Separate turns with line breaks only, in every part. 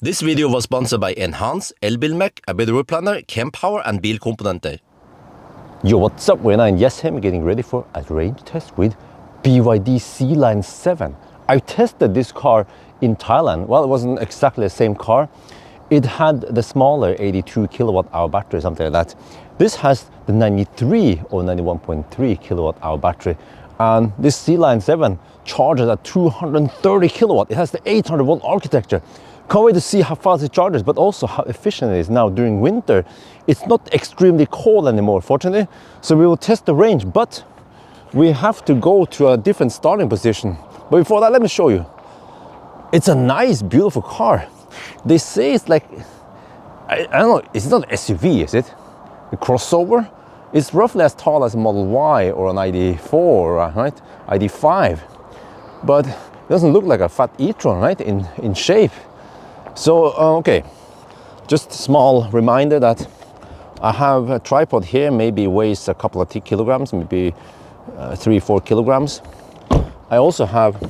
This video was sponsored by Enhance, Elbilmek, a better road planner, Kempower and bilkomponenter. Yo, what's up? We're now in Jessheim getting ready for a range test with BYD Sealion 7. I tested this car in Thailand. Well, it wasn't exactly the same car. It had the smaller 82 kilowatt hour battery, something like that. This has the 93 or 91.3 kilowatt hour battery. And this Sealion 7 charges at 230 kilowatt. It has the 800 volt architecture. Can't wait to see how fast it charges, but also how efficient it is now during winter. It's not extremely cold anymore, fortunately. So we will test the range, but we have to go to a different starting position. But before that, let me show you. It's a nice, beautiful car. They say it's like, I don't know, it's not an SUV, is it? A crossover? It's roughly as tall as a Model Y or an ID4, right? ID5. But it doesn't look like a fat e-tron, right? In shape. So, okay, just a small reminder that I have a tripod here, maybe weighs a couple of kilograms, maybe 3-4 kilograms. I also have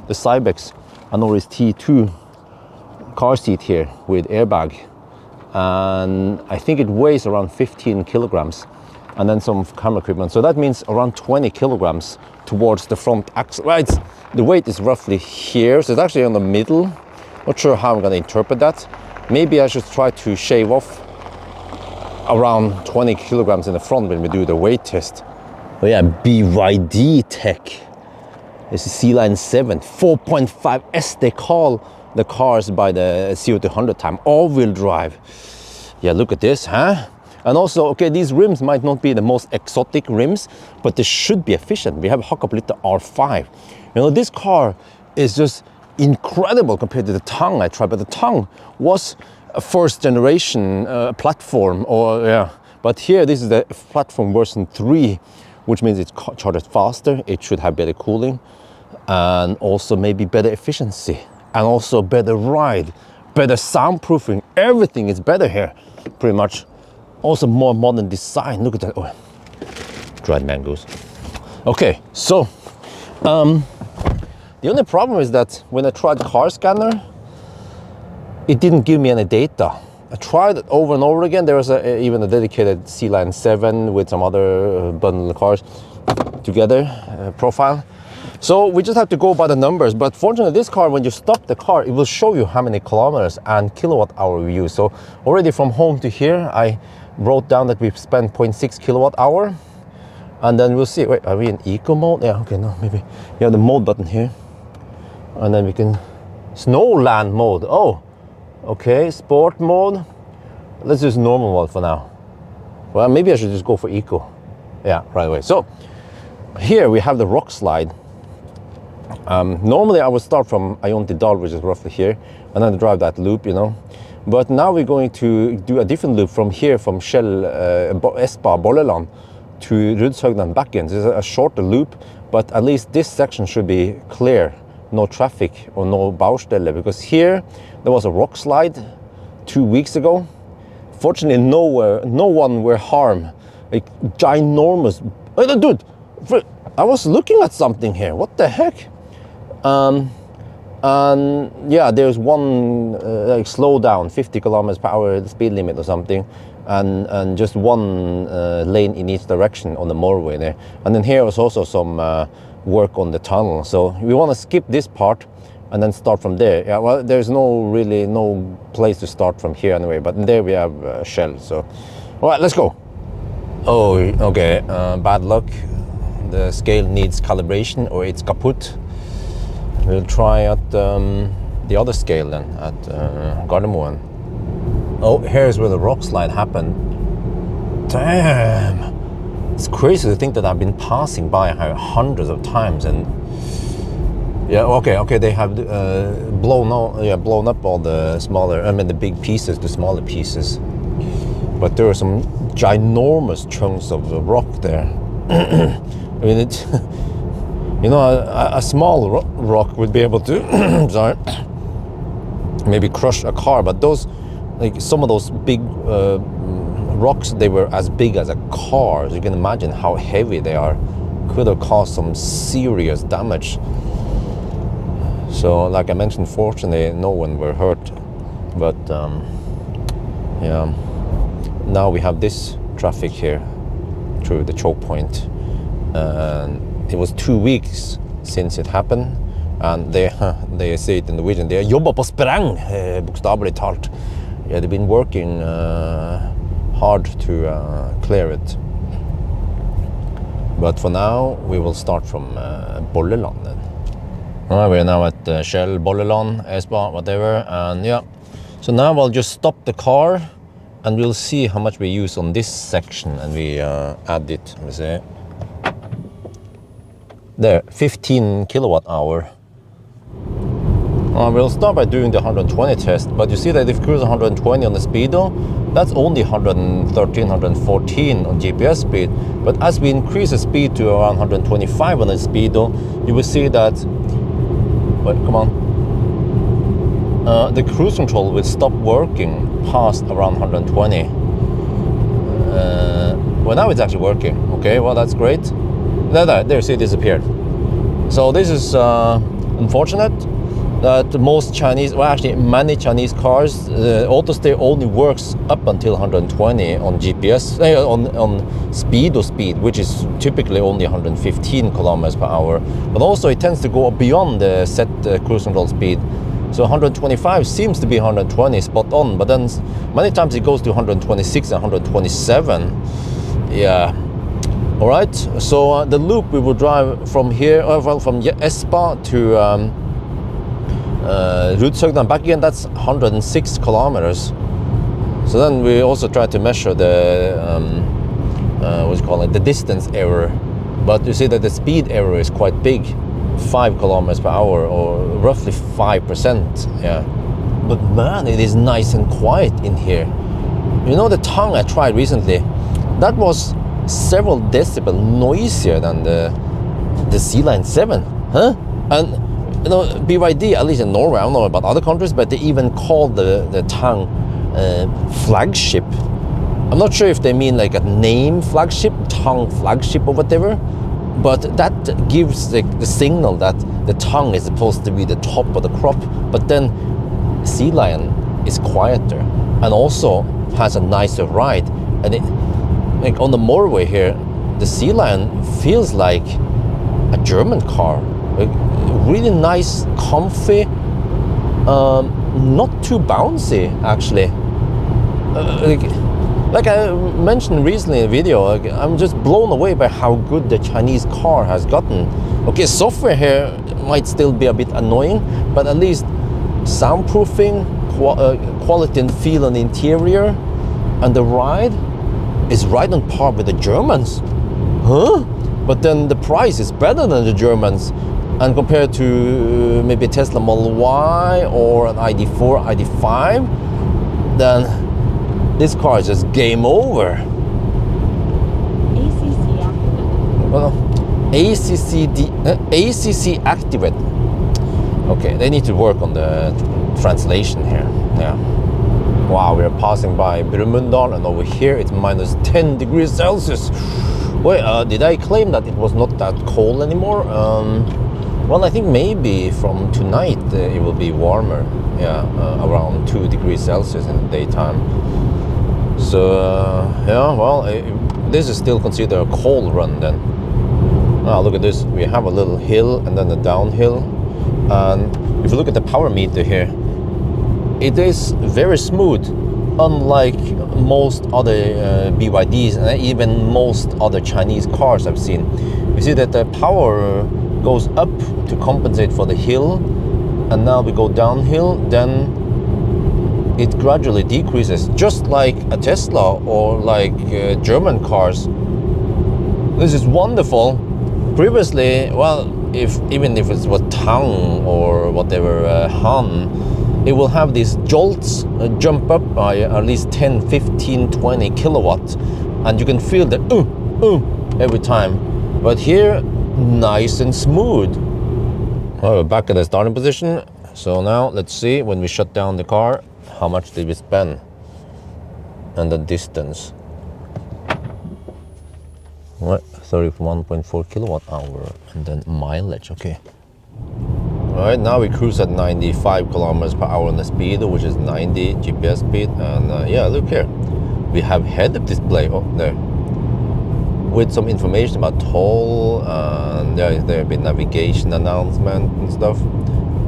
the Cybex Norway's T2 car seat here with airbag, and I think it weighs around 15 kilograms, and then some camera equipment. So that means around 20 kilograms towards the front axle. Right, the weight is roughly here, so it's actually on the middle. Not sure how I'm going to interpret that. Maybe I should try to shave off around 20 kilograms in the front when we do the weight test. Oh yeah, BYD tech. This is Sealion 7, 4.5S. They call the cars by the 0 to 100 time, all-wheel drive. Yeah, look at this, huh? And also, okay, these rims might not be the most exotic rims, but they should be efficient. We have a Hakkapeliitta R5. You know, this car is just incredible compared to the Tang I tried, but the Tang was a first generation platform, or yeah. But here, this is the platform version 3, which means it charges faster. It should have better cooling, and also maybe better efficiency, and also better ride, better soundproofing. Everything is better here, pretty much. Also more modern design. Look at that. Oh, dried mangoes. Okay, so the only problem is that when I tried car scanner, it didn't give me any data. I tried it over and over again. There was even a dedicated Sealion 7 with some other bundle cars together profile. So we just have to go by the numbers. But fortunately, this car, when you stop the car, it will show you how many kilometers and kilowatt hour we use. So already from home to here, I wrote down that we've spent 0.6 kilowatt hour. And then we'll see. Wait, are we in eco mode? Yeah, okay, no, maybe. You have the mode button here. And then we can snowland mode. Oh, okay, sport mode. Let's use normal mode for now. Well, maybe I should just go for eco. Yeah, right away. So here we have the rock slide. Normally I would start from Ioniq, which is roughly here, and then drive that loop, you know. But now we're going to do a different loop from here, from Shell Espa Bolleland to Rudshøgden back in. It's a shorter loop, but at least this section should be clear. No traffic or no baustelle, because here there was a rock slide 2 weeks ago. Fortunately, no one were harmed. Like ginormous. Dude, I was looking at something here. What the heck? And yeah, there's one like slowdown, 50 kilometers per hour, the speed limit or something, and just one lane in each direction on the motorway there. And then here was also some work on the tunnel, so we want to skip this part and then start from there. Yeah, well, there's really no place to start from here anyway, but there we have Shell. So all right, let's go. Oh, okay, bad luck. The scale needs calibration, or it's kaput. We'll try at the other scale then, at Gardermoen. Oh, here's where the rock slide happened. Damn! It's crazy to think that I've been passing by hundreds of times, and yeah, okay, they have blown up all the smaller, the big pieces to smaller pieces. But there are some ginormous chunks of rock there. I mean, it, you know, a small rock would be able to, sorry, maybe crush a car, but those, like some of those big rocks, they were as big as a car. So you can imagine how heavy they are. Could have caused some serious damage. So like I mentioned, fortunately no one were hurt. But yeah, now we have this traffic here through the choke point, and it was 2 weeks since it happened, and they say it in Norwegian, de har jobba på spreng, bokstavelig talt. Yeah, they've been working hard to clear it. But for now, we will start from Bolleland then. We're now at Shell, Bolleland, Espa, whatever, and yeah. So now I'll just stop the car and we'll see how much we use on this section, and we add it. Let me see. There, 15 kilowatt hour. We'll start by doing the 120 test, but you see that if you cruise 120 on the speedo, that's only 113, 114 on GPS speed. But as we increase the speed to around 125 on the speedo, you will see that, wait, come on, the cruise control will stop working past around 120. Well, now it's actually working. Okay, well, that's great. There, see, it disappeared. So this is unfortunate that most Chinese, well, actually many Chinese cars, auto stay only works up until 120 on GPS, on speedo speed, which is typically only 115 kilometers per hour. But also it tends to go beyond the set cruise control speed. So 125 seems to be 120 spot on, but then many times it goes to 126 and 127. Yeah. All right. So the loop we will drive from here, from Espa to Rudshøgda back again. That's 106 kilometers. So then we also try to measure the what's it called, the distance error, but you see that the speed error is quite big. 5 kilometers per hour, or roughly 5%. Yeah, but man, it is nice and quiet in here. You know, the tongue I tried recently, that was several decibel noisier than the Sealion 7, huh? And you know, BYD, at least in Norway, I don't know about other countries, but they even call the tongue flagship. I'm not sure if they mean like a name flagship, tongue flagship or whatever, but that gives the signal that the tongue is supposed to be the top of the crop. But then Sealion is quieter and also has a nicer ride. And it, like on the motorway here, the Sealion feels like a German car. Like, really nice, comfy, not too bouncy actually. Like I mentioned recently in a video, I'm just blown away by how good the Chinese car has gotten. Okay, software here might still be a bit annoying, but at least soundproofing, quality and feel on the interior, and the ride is right on par with the Germans. Huh? But then the price is better than the Germans. And compared to maybe Tesla Model Y or an ID4, ID5, then this car is just game over.
ACC activate.
Well, ACC activate. Okay, they need to work on the translation here. Yeah. Wow, we are passing by Brumunddal, and over here it's minus 10 degrees Celsius. Wait, did I claim that it was not that cold anymore? Well, I think maybe from tonight it will be warmer. Yeah, around 2 degrees Celsius in the daytime. So yeah, well, this is still considered a cold run then. Now look at this, we have a little hill and then a downhill, and if you look at the power meter here, it is very smooth, unlike most other BYDs and even most other Chinese cars I've seen. You see that the power goes up to compensate for the hill, and now we go downhill, then it gradually decreases, just like a Tesla or like German cars. This is wonderful. Previously, well, even if it was Tang or whatever, Han, it will have these jolts jump up by at least 10, 15, 20 kilowatts, and you can feel the every time. But here, nice and smooth. Well, we're back at the starting position. So now let's see, when we shut down the car, how much did we spend and the distance. What? 31.4 kilowatt hour, and then mileage. Okay, All right, now we cruise at 95 kilometers per hour on the speedo, which is 90 GPS speed. And yeah, look here, we have head-up display up there with some information about toll, and there have been navigation announcement and stuff.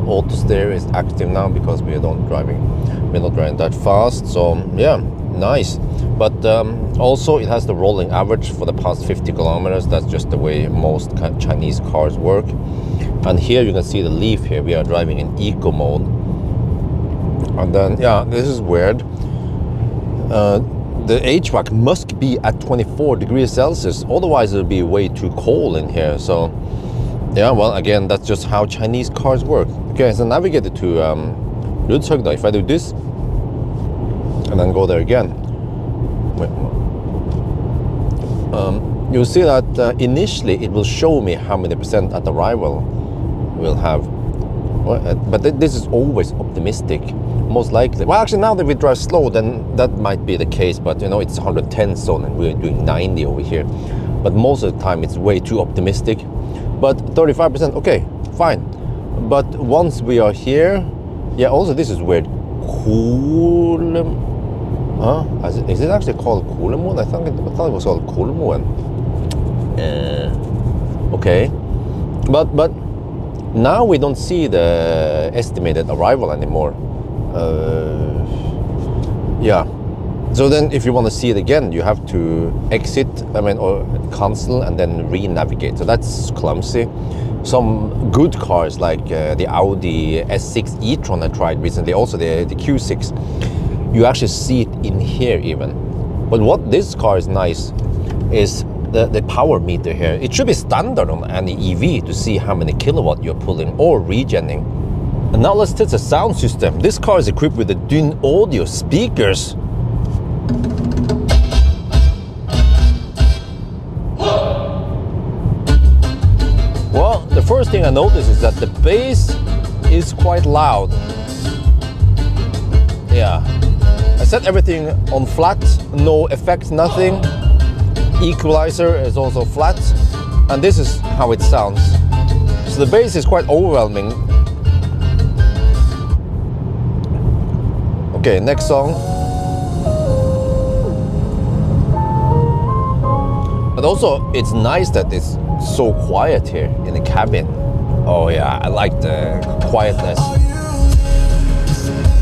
Auto steer is active now because we're not driving that fast. So yeah, nice. But also it has the rolling average for the past 50 kilometers. That's just the way most Chinese cars work. And here you can see the leaf here. We are driving in eco mode. And then, yeah, this is weird. The HVAC must be at 24 degrees Celsius. Otherwise, it'll be way too cold in here. So, yeah, well, again, that's just how Chinese cars work. Okay, so navigated to Ludshøgda. If I do this, and then go there again. Wait. You'll see that initially it will show me how many percent at arrival we'll have. But this is always optimistic, most likely. Well, actually, now that we drive slow, then that might be the case. But you know, it's 110 zone and we're doing 90 over here. But most of the time, it's way too optimistic. But 35%, okay, fine. But once we are here, yeah. Also, this is weird. Coolum. Huh? Is it actually called Kolomoen? I thought it was called Kolomoen. Okay, but now we don't see the estimated arrival anymore. Yeah. So then, if you want to see it again, you have to exit. Or cancel and then re-navigate. So that's clumsy. Some good cars like the Audi S6 e-tron I tried recently, also the Q6. You actually see it in here even. But what this car is nice is the power meter here. It should be standard on any EV to see how many kilowatt you're pulling or regenning. And now let's test the sound system. This car is equipped with the Dyn audio speakers. Well, the first thing I noticed is that the bass is quite loud. Yeah. I set everything on flat, no effects, nothing. Equalizer is also flat, and this is how it sounds. So the bass is quite overwhelming. Okay, next song. But also, it's nice that it's so quiet here in the cabin. Oh yeah, I like the quietness.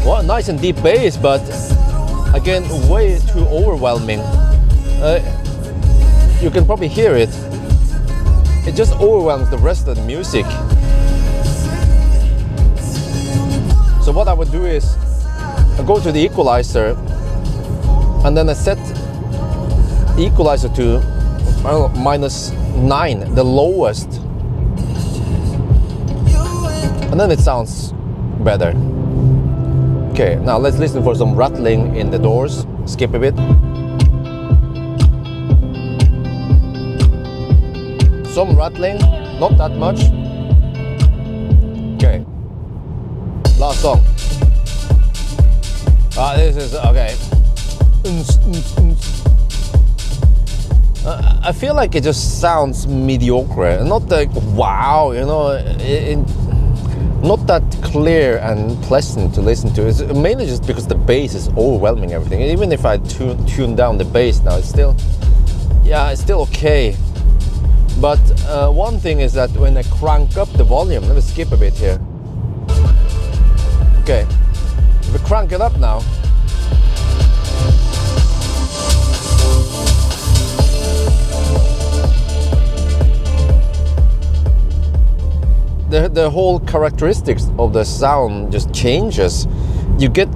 Well, nice and deep bass, but again, way too overwhelming. You can probably hear it. It just overwhelms the rest of the music. So what I would do is I go to the equalizer and then I set the equalizer to -9, the lowest. And then it sounds better. Okay, now let's listen for some rattling in the doors. Skip a bit. Some rattling, not that much. Okay. Last song. This is okay. I feel like it just sounds mediocre. Not like wow, you know. Not that clear and pleasant to listen to. It's mainly just because the bass is overwhelming everything. Even if I tune down the bass now, it's still, yeah, it's still okay. But one thing is that when I crank up the volume, let me skip a bit here. Okay, if we crank it up now, the whole characteristics of the sound just changes. You get,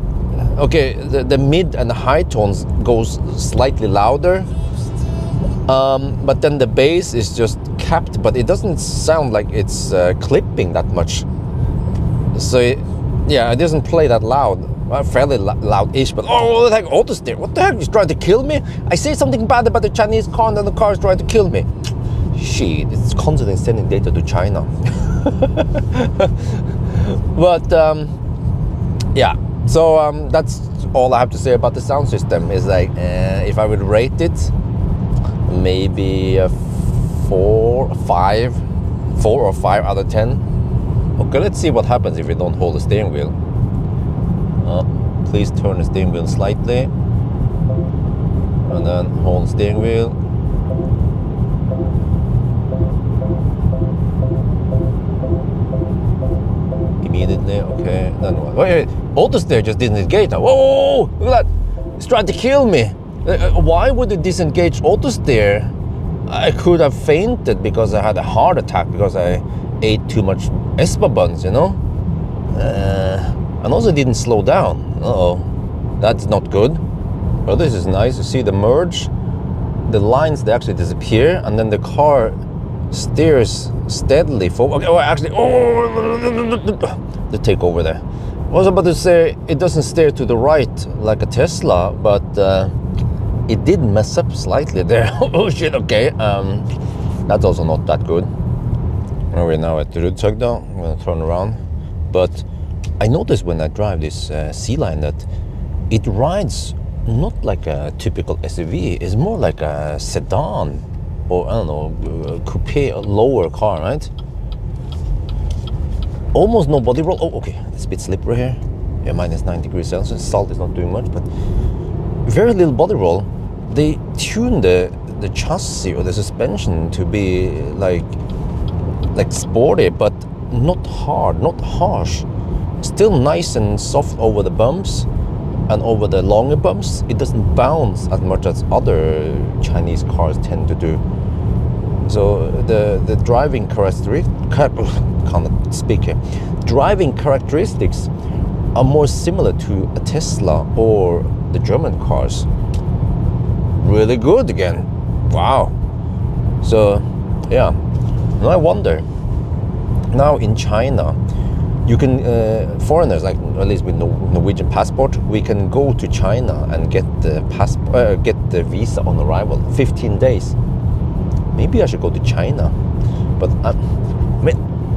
okay, the mid and the high tones goes slightly louder, but then the bass is just capped, but it doesn't sound like it's clipping that much. So yeah, it doesn't play that loud. Well, fairly loud-ish, but oh, what the heck, auto steer, what the heck, he's trying to kill me? I say something bad about the Chinese car and then the car is trying to kill me. Shit, it's constantly sending data to China. But yeah, so that's all I have to say about the sound system. Is like if I would rate it, maybe a 4 or 5 out of 10. Okay, let's see what happens if we don't hold the steering wheel. Please turn the steering wheel slightly. And then hold the steering wheel. Immediately, okay. Then what? Wait, auto steer just didn't engage. Whoa, look at that. It's trying to kill me. Why would it disengage auto steer? I could have fainted because I had a heart attack because I ate too much Espa buns, you know? And also didn't slow down. Uh-oh, that's not good. But this is nice. You see the merge, the lines, they actually disappear, and then the car steers steadily forward. Okay, actually, the takeover there. I was about to say, it doesn't steer to the right like a Tesla, but it did mess up slightly there. Oh shit, okay. That's also not that good. We're now at the Rudshøgda. I'm gonna turn around. But I noticed when I drive this Sealion that it rides not like a typical SUV. It's more like a sedan, or I don't know, a coupe, a lower car, right? Almost no body roll. Oh, okay, it's a bit slippery here. Yeah, minus 9 degrees Celsius. Salt is not doing much, but very little body roll. They tuned the chassis or the suspension to be like sporty, but not hard, not harsh. Still nice and soft over the bumps and over the longer bumps. It doesn't bounce as much as other Chinese cars tend to do. So the driving driving characteristics are more similar to a Tesla or the German cars. Really good again. Wow. So yeah, now I wonder, now in China you can foreigners, like at least with Norwegian passport, we can go to China and get the visa on arrival, 15 days. Maybe I should go to China, but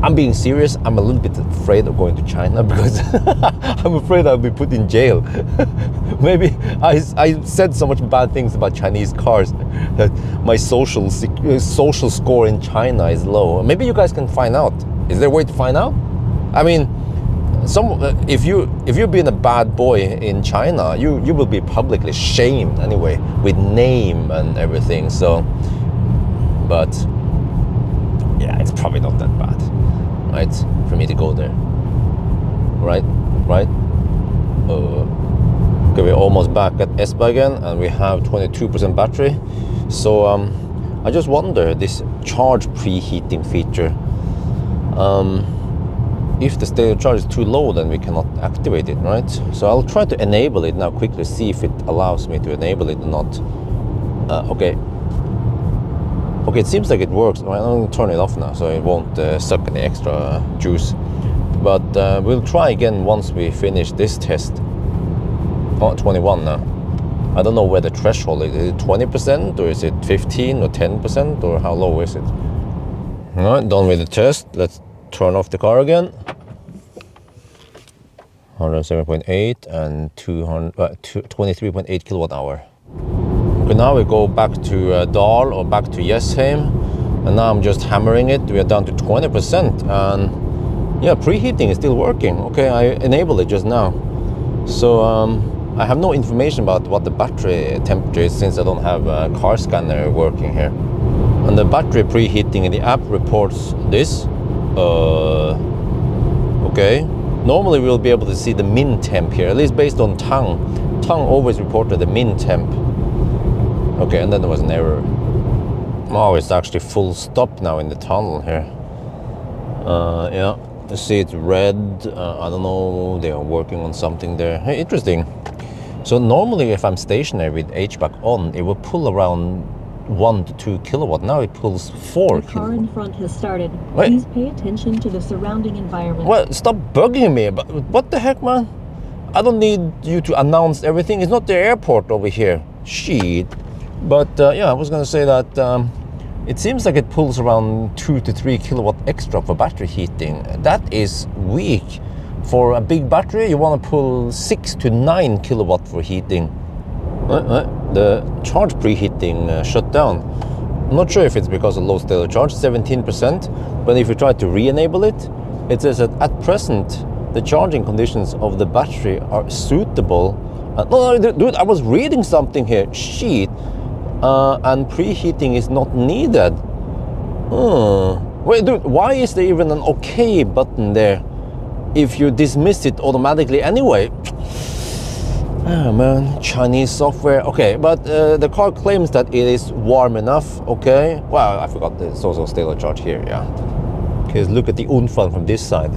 I'm being serious. I'm a little bit afraid of going to China because I'm afraid I'll be put in jail. Maybe I said so much bad things about Chinese cars that my social score in China is low. Maybe you guys can find out. Is there a way to find out? I mean, if you've been a bad boy in China, you will be publicly shamed anyway, with name and everything. So, but yeah, it's probably not that bad, right? For me to go there, right? Okay, we're almost back at Espa again, and we have 22% battery. So I just wonder, this charge preheating feature. If the state of charge is too low, then we cannot activate it, right? So I'll try to enable it now quickly, see if it allows me to enable it or not. Okay, it seems like it works. I'm going to turn it off now so it won't suck any extra juice. But we'll try again once we finish this test. Oh, 21 now. I don't know where the threshold is. Is it 20% or is it 15 or 10% or how low is it? All right, done with the test. Let's turn off the car again. 107.8 and 23.8 kilowatt hour. Okay, now we go back to Dal or back to Jessheim, and now I'm just hammering it. We are down to 20%, and yeah, preheating is still working. Okay, I enabled it just now. So I have no information about what the battery temperature is since I don't have a car scanner working here. And the battery preheating in the app reports this. Okay. Normally we'll be able to see the min temp here, at least based on Tang. Tang always reported the min temp. Okay, and then there was an error. Oh, it's actually full stop now in the tunnel here. Yeah, you see it's red. I don't know, they are working on something there. Hey, interesting. So normally if I'm stationary with HVAC on, it will pull around 1 to 2 kilowatt. Now it pulls 4
The car in front has started.
Wait.
Please pay attention to the surrounding environment.
Well, stop bugging me. But what the heck, man? I don't need you to announce everything. It's not the airport over here. Shit. But yeah, I was going to say that it seems like it pulls around 2 to 3 kilowatt extra for battery heating. That is weak. For a big battery, you want to pull 6 to 9 kilowatt for heating. The charge preheating shut down. I'm not sure if it's because of low state of charge, 17%, but if you try to re-enable it, it says that at present, the charging conditions of the battery are suitable. No, dude, I was reading something here. Shit. And preheating is not needed. Wait, dude, why is there even an OK button there if you dismiss it automatically anyway? Oh man, Chinese software. Okay, but the car claims that it is warm enough. Okay, well, I forgot there's also still a charge here. Yeah. Okay, look at the Unfall from this side.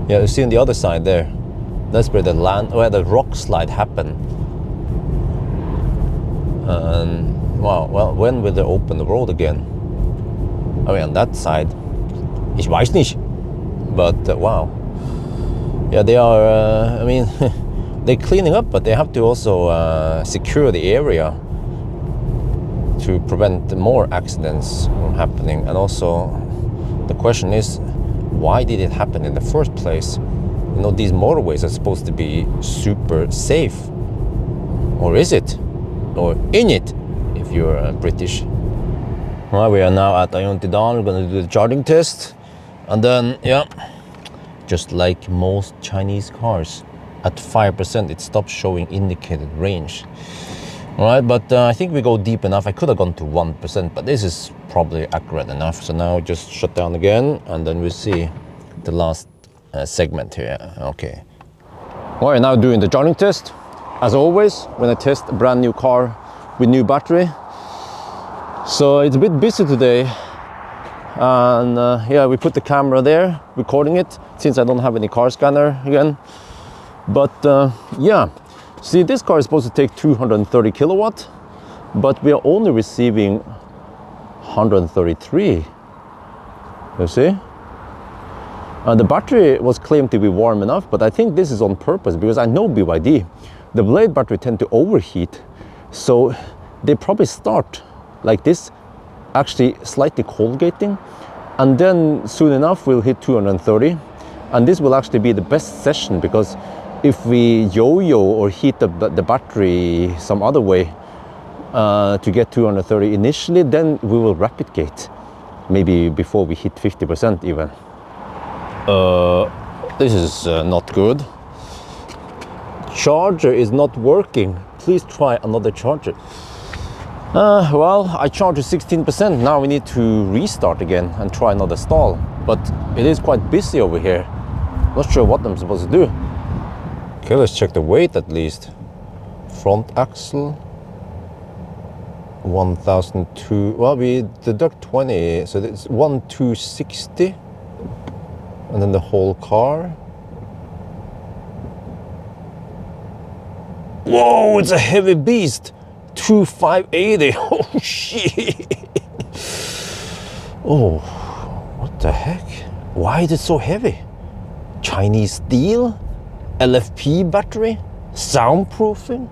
Yeah, you see on the other side there. That's where where the rock slide happened. And well, when will they open the road again? I mean, on that side, ich weiß nicht. But wow, yeah, they are. I mean, they're cleaning up, but they have to also secure the area to prevent more accidents from happening. And also, the question is, why did it happen in the first place? You know, these motorways are supposed to be super safe, or is it, or in it, if you're British? Well, we are now at Ioniq. We're going to do the charging test, and then yeah, just like most Chinese cars, at 5% it stops showing indicated range. All right, but I think we go deep enough. I could have gone to 1%, but this is probably accurate enough. So now just shut down again, and then we see the last segment here. Okay. We're now doing the charging test. As always, when I test a brand new car with new battery. So it's a bit busy today. And yeah, we put the camera there, recording it, since I don't have any car scanner again. But yeah, see, this car is supposed to take 230 kilowatt, but we are only receiving 133. You see? The battery was claimed to be warm enough, but I think this is on purpose because I know BYD, the blade battery tend to overheat. So they probably start like this, actually slightly cold gating, and then soon enough we'll hit 230. And this will actually be the best session, because if we yo-yo or heat up the battery some other way to get 230 initially, then we will rapid gate, maybe before we hit 50% even. This is not good. Charger is not working. Please try another charger. Well, I charged 16%. Now we need to restart again and try another stall. But it is quite busy over here. Not sure what I'm supposed to do. Okay, let's check the weight at least. Front axle, 1,002. Well, we deduct 20, so it's 1,260. And then the whole car. Whoa, it's a heavy beast. 2,580. Oh shit. Oh, what the heck? Why is it so heavy? Chinese steel? LFP battery? Soundproofing?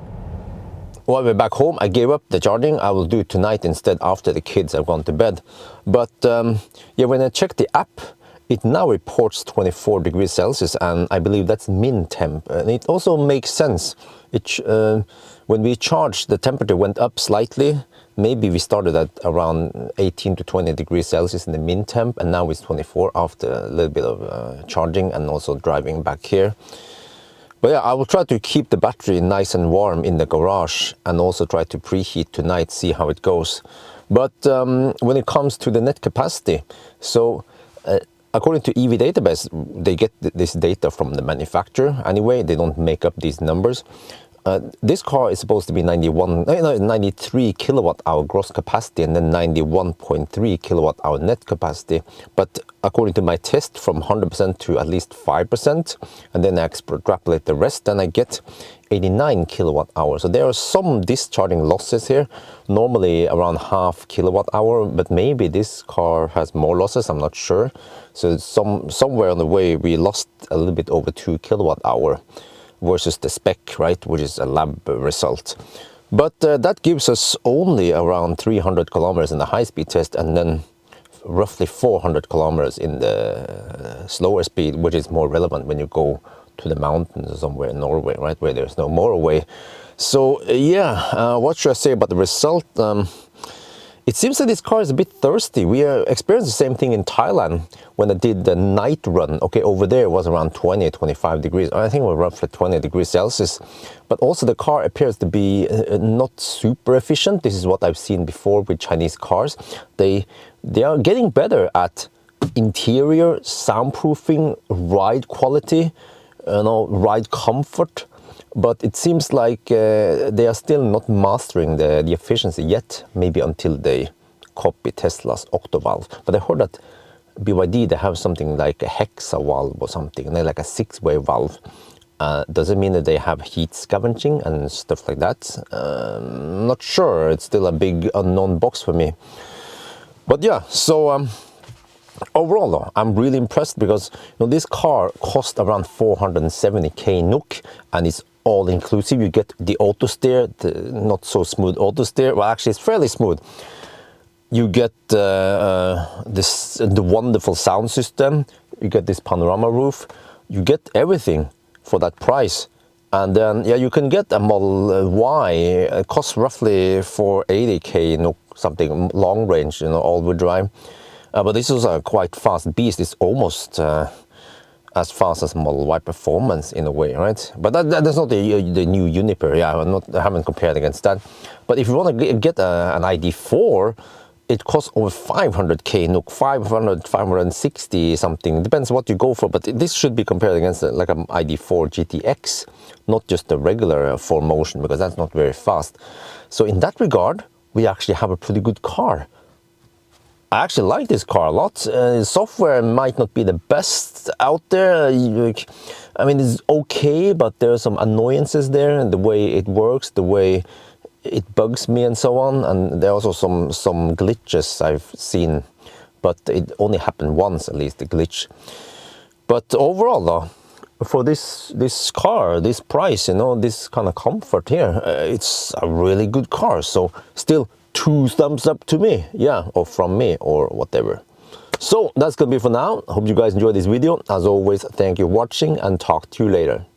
Well, we're back home. I gave up the charging. I will do it tonight instead after the kids have gone to bed. But yeah, when I check the app, it now reports 24 degrees Celsius, and I believe that's min temp. And it also makes sense. When we charged, the temperature went up slightly. Maybe we started at around 18 to 20 degrees Celsius in the min temp, and now it's 24 after a little bit of charging and also driving back here. But yeah, I will try to keep the battery nice and warm in the garage, and also try to preheat tonight, see how it goes. But when it comes to the net capacity, so according to EV database, they get this data from the manufacturer anyway. They don't make up these numbers. This car is supposed to be 93 kilowatt hour gross capacity, and then 91.3 kilowatt hour net capacity. But according to my test, from 100% to at least 5%, and then I extrapolate the rest, then I get 89 kilowatt hour. So there are some discharging losses here, normally around half kilowatt hour, but maybe this car has more losses, I'm not sure. So somewhere on the way we lost a little bit over 2 kilowatt hour versus the spec, right, which is a lab result. But that gives us only around 300 kilometers in the high-speed test, and then roughly 400 kilometers in the slower speed, which is more relevant when you go to the mountains or somewhere in Norway, right, where there's no motorway. So yeah, what should I say about the result? It seems that this car is a bit thirsty. We experienced the same thing in Thailand when I did the night run. Okay, over there it was around 20, 25 degrees. I think it was roughly 20 degrees Celsius. But also the car appears to be not super efficient. This is what I've seen before with Chinese cars. They are getting better at interior, soundproofing, ride quality, ride comfort. But it seems like they are still not mastering the efficiency yet, maybe until they copy Tesla's octovalve. But I heard that BYD, they have something like a hexa valve or something, and they're like a 6-way valve. Does it mean that they have heat scavenging and stuff like that? Not sure. It's still a big unknown box for me. But yeah, so overall though, I'm really impressed because this car cost around 470k NOK, and it's all inclusive. You get the auto steer, the not so smooth auto steer. Well, actually, it's fairly smooth. You get the wonderful sound system. You get this panorama roof. You get everything for that price. And then, yeah, you can get a Model Y. It costs roughly 480k, something long range, all-wheel drive. But this is a quite fast beast. It's almost as fast as Model Y performance in a way, right? But that's not the new Juniper. Yeah, I haven't compared against that. But if you want to get an ID4, it costs over 500k, 500, 560 something. Depends what you go for. But this should be compared against like an ID4 GTX, not just the regular 4Motion, because that's not very fast. So in that regard, we actually have a pretty good car. I actually like this car a lot. Software might not be the best out there. I mean, it's okay, but there are some annoyances there, and the way it works, the way it bugs me and so on. And there are also some glitches I've seen, but it only happened once, at least, the glitch. But overall though, for this car, this price, this kind of comfort here, it's a really good car. So still 2 thumbs up to me, yeah, or from me, or whatever. So that's gonna be for now. Hope you guys enjoyed this video. As always, thank you for watching, and talk to you later.